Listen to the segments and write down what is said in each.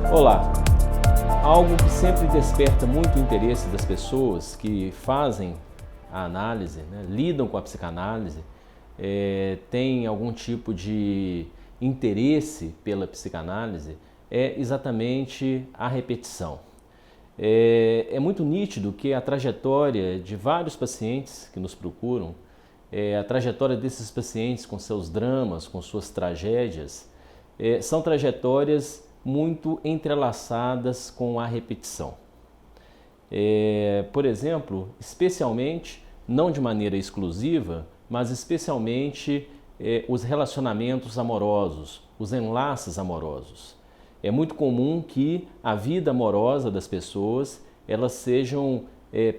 Olá! Algo que sempre desperta muito o interesse das pessoas que fazem a análise, lidam com a psicanálise, têm algum tipo de interesse pela psicanálise, é exatamente a repetição. É muito nítido que a trajetória de vários pacientes que nos procuram, a trajetória desses pacientes com seus dramas, com suas tragédias, são trajetórias muito entrelaçadas com a repetição. Por exemplo, especialmente, não de maneira exclusiva, mas especialmente os relacionamentos amorosos, os enlaces amorosos. É muito comum que a vida amorosa das pessoas elas sejam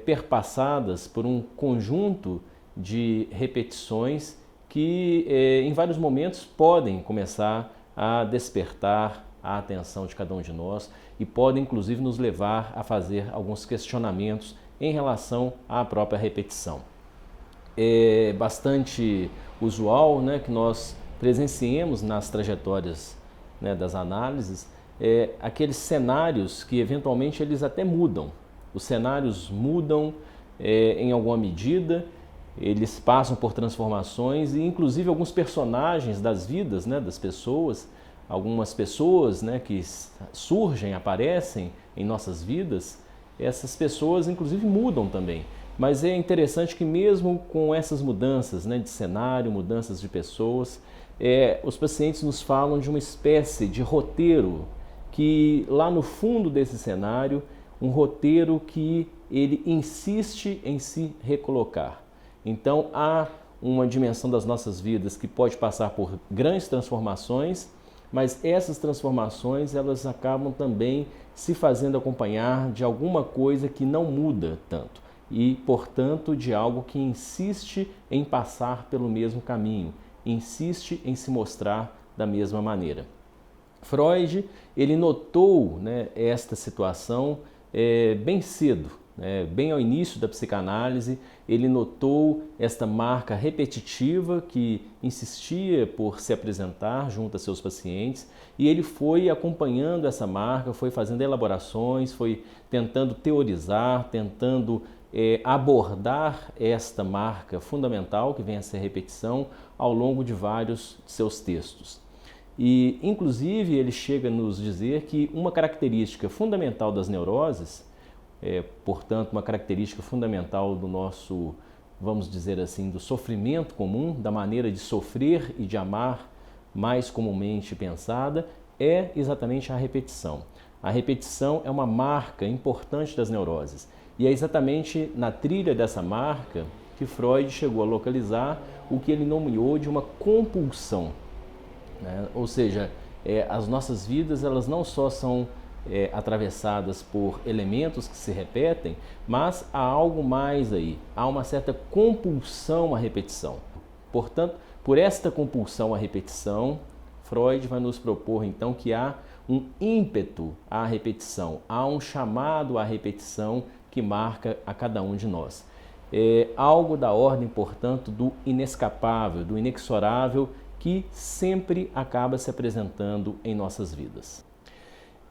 perpassadas por um conjunto de repetições que em vários momentos podem começar a despertar a atenção de cada um de nós e podem inclusive nos levar a fazer alguns questionamentos em relação à própria repetição. É bastante usual, que nós presenciemos nas trajetórias, das análises aqueles cenários que eventualmente eles até mudam. Os cenários mudam em alguma medida, eles passam por transformações e inclusive alguns personagens das vidas das pessoas, algumas pessoas que surgem, aparecem em nossas vidas, essas pessoas inclusive mudam também. Mas é interessante que mesmo com essas mudanças de cenário, mudanças de pessoas, os pacientes nos falam de uma espécie de roteiro que lá no fundo desse cenário, um roteiro que ele insiste em se recolocar. Então há uma dimensão das nossas vidas que pode passar por grandes transformações, mas essas transformações elas acabam também se fazendo acompanhar de alguma coisa que não muda tanto e, portanto, de algo que insiste em passar pelo mesmo caminho, insiste em se mostrar da mesma maneira. Freud ele notou esta situação bem cedo. Bem ao início da psicanálise, ele notou esta marca repetitiva que insistia por se apresentar junto a seus pacientes e ele foi acompanhando essa marca, foi fazendo elaborações, foi tentando teorizar, tentando abordar esta marca fundamental que vem a ser a repetição ao longo de vários de seus textos. E, inclusive, ele chega a nos dizer que uma característica fundamental das neuroses, portanto, uma característica fundamental do nosso, vamos dizer assim, do sofrimento comum, da maneira de sofrer e de amar mais comumente pensada, é exatamente a repetição. A repetição é uma marca importante das neuroses e é exatamente na trilha dessa marca que Freud chegou a localizar o que ele nomeou de uma compulsão. Ou seja, as nossas vidas elas não só são atravessadas por elementos que se repetem, mas há algo mais aí, há uma certa compulsão à repetição. Portanto, por esta compulsão à repetição, Freud vai nos propor então que há um ímpeto à repetição, há um chamado à repetição que marca a cada um de nós. É algo da ordem, portanto, do inescapável, do inexorável, que sempre acaba se apresentando em nossas vidas.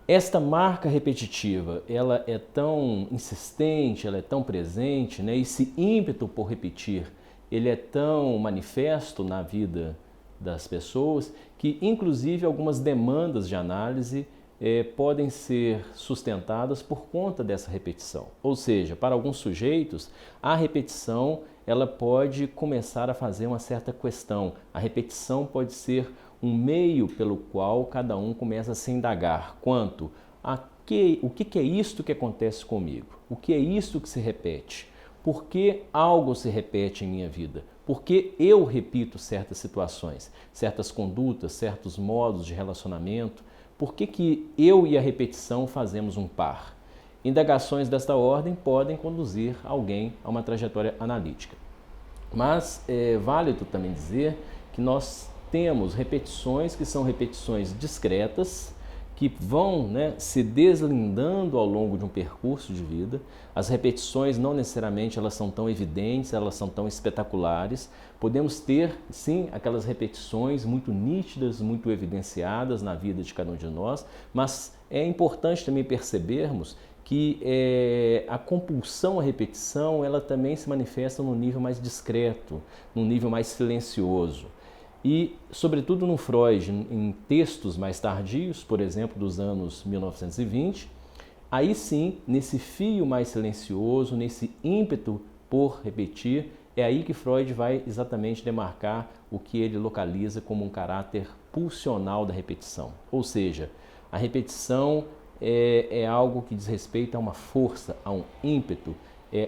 Esta marca repetitiva, ela é tão insistente, ela é tão presente, esse ímpeto por repetir, ele é tão manifesto na vida das pessoas que, inclusive, algumas demandas de análise podem ser sustentadas por conta dessa repetição. Ou seja, para alguns sujeitos, a repetição ela pode começar a fazer uma certa questão. A repetição pode ser um meio pelo qual cada um começa a se indagar quanto a o que é isto que acontece comigo? O que é isto que se repete? Por que algo se repete em minha vida? Por que eu repito certas situações, certas condutas, certos modos de relacionamento? Por que eu e a repetição fazemos um par? Indagações desta ordem podem conduzir alguém a uma trajetória analítica. Mas é válido também dizer que nós temos repetições que são repetições discretas, que vão, né, se deslindando ao longo de um percurso de vida. As repetições não necessariamente elas são tão evidentes, elas são tão espetaculares. Podemos ter, sim, aquelas repetições muito nítidas, muito evidenciadas na vida de cada um de nós, mas é importante também percebermos que a compulsão à repetição ela também se manifesta num nível mais discreto, num nível mais silencioso. E, sobretudo no Freud, em textos mais tardios, por exemplo, dos anos 1920, aí sim, nesse fio mais silencioso, nesse ímpeto por repetir, é aí que Freud vai exatamente demarcar o que ele localiza como um caráter pulsional da repetição. Ou seja, a repetição é algo que diz respeito a uma força, a um ímpeto,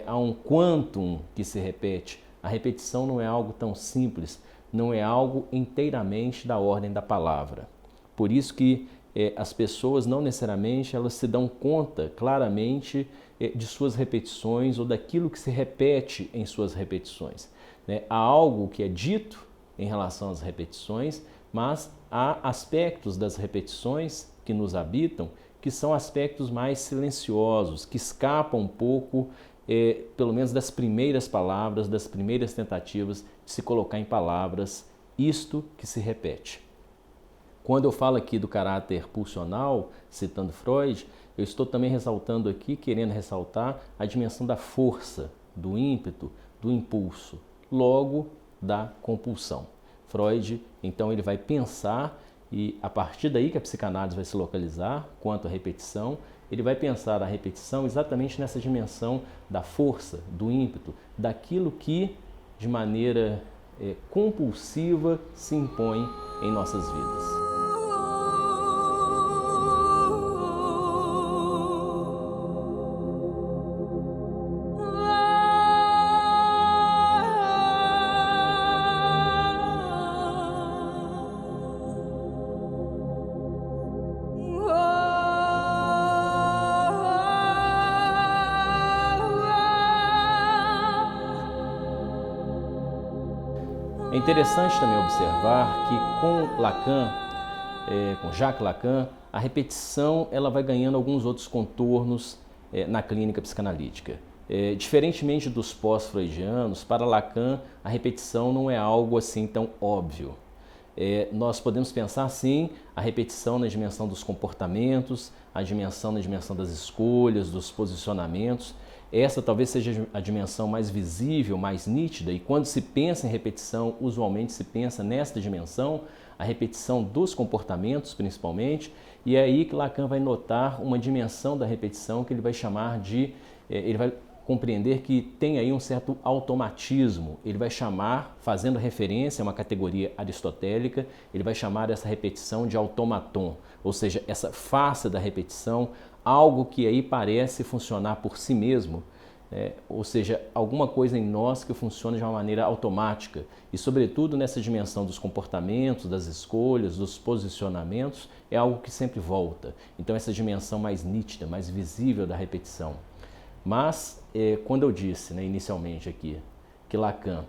a um quantum que se repete. A repetição não é algo tão simples, não é algo inteiramente da ordem da palavra. Por isso que as pessoas não necessariamente elas se dão conta claramente de suas repetições ou daquilo que se repete em suas repetições. Né? Há algo que é dito em relação às repetições, mas há aspectos das repetições que nos habitam que são aspectos mais silenciosos, que escapam um pouco pelo menos das primeiras palavras, das primeiras tentativas de se colocar em palavras isto que se repete. Quando eu falo aqui do caráter pulsional, citando Freud, eu estou também ressaltando aqui, querendo ressaltar a dimensão da força, do ímpeto, do impulso, logo da compulsão. Freud, então, ele vai pensar e a partir daí que a psicanálise vai se localizar quanto à repetição, ele vai pensar a repetição exatamente nessa dimensão da força, do ímpeto, daquilo que de maneira compulsiva se impõe em nossas vidas. É interessante também observar que com Lacan, com Jacques Lacan, a repetição ela vai ganhando alguns outros contornos na clínica psicanalítica. Diferentemente dos pós-freudianos, para Lacan a repetição não é algo assim tão óbvio. Nós podemos pensar sim a repetição na dimensão dos comportamentos, a dimensão na dimensão das escolhas, dos posicionamentos. Essa talvez seja a dimensão mais visível, mais nítida, e quando se pensa em repetição, usualmente se pensa nesta dimensão, a repetição dos comportamentos principalmente, e é aí que Lacan vai notar uma dimensão da repetição que ele vai chamar de, ele vai compreender que tem aí um certo automatismo, ele vai chamar, fazendo referência a uma categoria aristotélica, ele vai chamar essa repetição de automaton, ou seja, essa face da repetição, algo que aí parece funcionar por si mesmo, ou seja, alguma coisa em nós que funciona de uma maneira automática e, sobretudo, nessa dimensão dos comportamentos, das escolhas, dos posicionamentos, é algo que sempre volta. Então, essa dimensão mais nítida, mais visível da repetição. Mas, quando eu disse inicialmente aqui que Lacan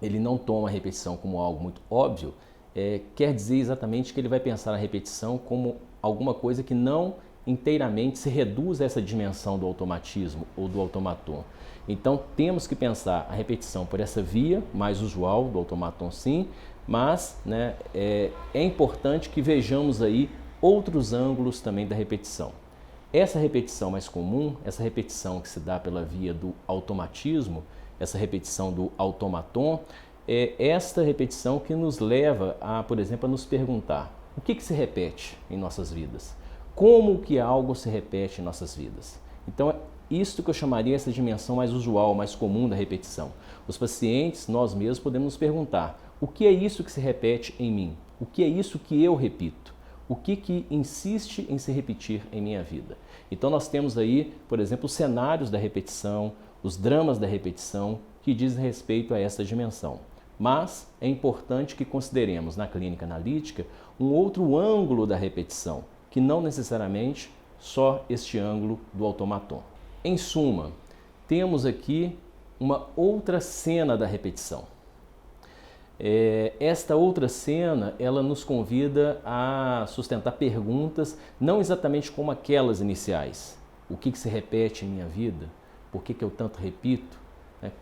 ele não toma a repetição como algo muito óbvio, quer dizer exatamente que ele vai pensar a repetição como alguma coisa que não inteiramente se reduz a essa dimensão do automatismo ou do automaton. Então temos que pensar a repetição por essa via mais usual do automaton sim, mas é importante que vejamos aí outros ângulos também da repetição. Essa repetição mais comum, essa repetição que se dá pela via do automatismo, essa repetição do automaton, é esta repetição que nos leva a, por exemplo, a nos perguntar o que se repete em nossas vidas? Como que algo se repete em nossas vidas? Então, é isto que eu chamaria essa dimensão mais usual, mais comum da repetição. Os pacientes, nós mesmos, podemos nos perguntar: o que é isso que se repete em mim? O que é isso que eu repito? O que insiste em se repetir em minha vida? Então, nós temos aí, por exemplo, os cenários da repetição, os dramas da repetição, que dizem respeito a essa dimensão. Mas é importante que consideremos na clínica analítica um outro ângulo da repetição, que não necessariamente só este ângulo do automaton. Em suma, temos aqui uma outra cena da repetição. Esta outra cena, ela nos convida a sustentar perguntas, não exatamente como aquelas iniciais. O que se repete em minha vida? Por que eu tanto repito?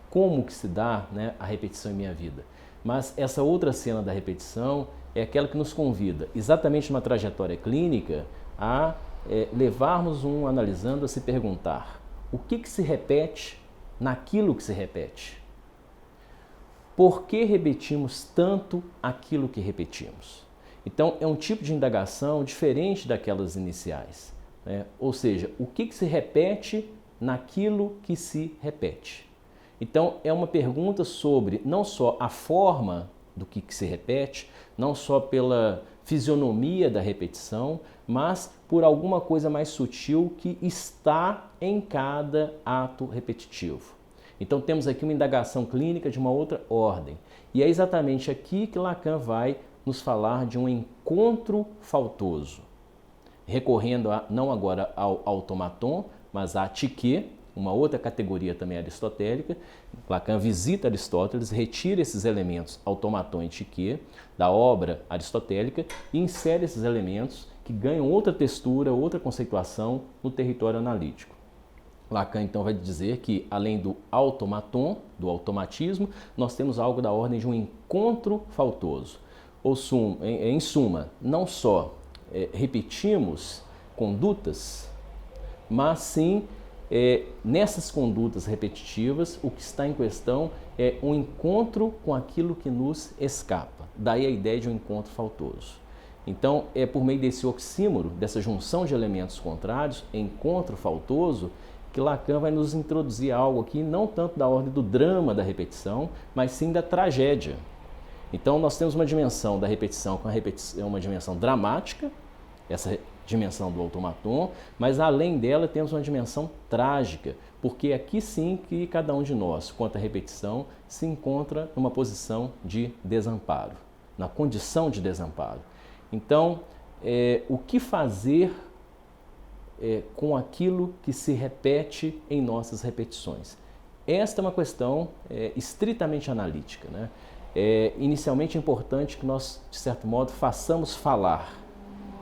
Como que se dá, né, a repetição em minha vida? Mas essa outra cena da repetição é aquela que nos convida, exatamente numa trajetória clínica, a levarmos um analisando a se perguntar: o que se repete naquilo que se repete? Por que repetimos tanto aquilo que repetimos? Então, é um tipo de indagação diferente daquelas iniciais, né? Ou seja, o que se repete naquilo que se repete? Então, é uma pergunta sobre não só a forma do que se repete, não só pela fisionomia da repetição, mas por alguma coisa mais sutil que está em cada ato repetitivo. Então temos aqui uma indagação clínica de uma outra ordem. E é exatamente aqui que Lacan vai nos falar de um encontro faltoso, recorrendo não agora ao automaton, mas à psique, uma outra categoria também aristotélica. Lacan visita Aristóteles, retira esses elementos automaton e psique da obra aristotélica e insere esses elementos que ganham outra textura, outra conceituação no território analítico. Lacan então vai dizer que, além do automaton, do automatismo, nós temos algo da ordem de um encontro faltoso. Em suma, não só repetimos condutas, mas sim, nessas condutas repetitivas, o que está em questão é um encontro com aquilo que nos escapa. Daí a ideia de um encontro faltoso. Então, é por meio desse oxímoro, dessa junção de elementos contrários, encontro faltoso, que Lacan vai nos introduzir algo aqui, não tanto da ordem do drama da repetição, mas sim da tragédia. Então nós temos uma dimensão da repetição com uma dimensão dramática, essa dimensão do automaton, mas além dela temos uma dimensão trágica, porque aqui sim que cada um de nós, quanto à repetição, se encontra numa posição de desamparo, na condição de desamparo. Então, o que fazer com aquilo que se repete em nossas repetições? Esta é uma questão estritamente analítica, né? Inicialmente é importante que nós, de certo modo, façamos falar,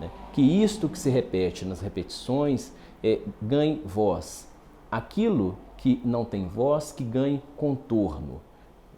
né? Que isto que se repete nas repetições ganhe voz. Aquilo que não tem voz, que ganhe contorno,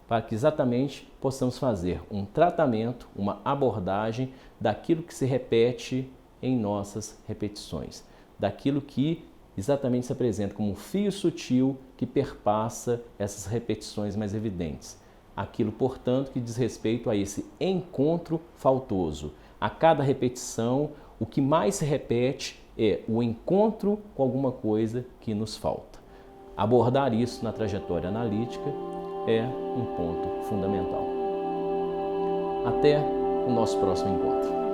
para que exatamente possamos fazer um tratamento, uma abordagem daquilo que se repete em nossas repetições, daquilo que exatamente se apresenta como um fio sutil que perpassa essas repetições mais evidentes. Aquilo, portanto, que diz respeito a esse encontro faltoso. A cada repetição, o que mais se repete é o encontro com alguma coisa que nos falta. Abordar isso na trajetória analítica é um ponto fundamental. Até o nosso próximo encontro.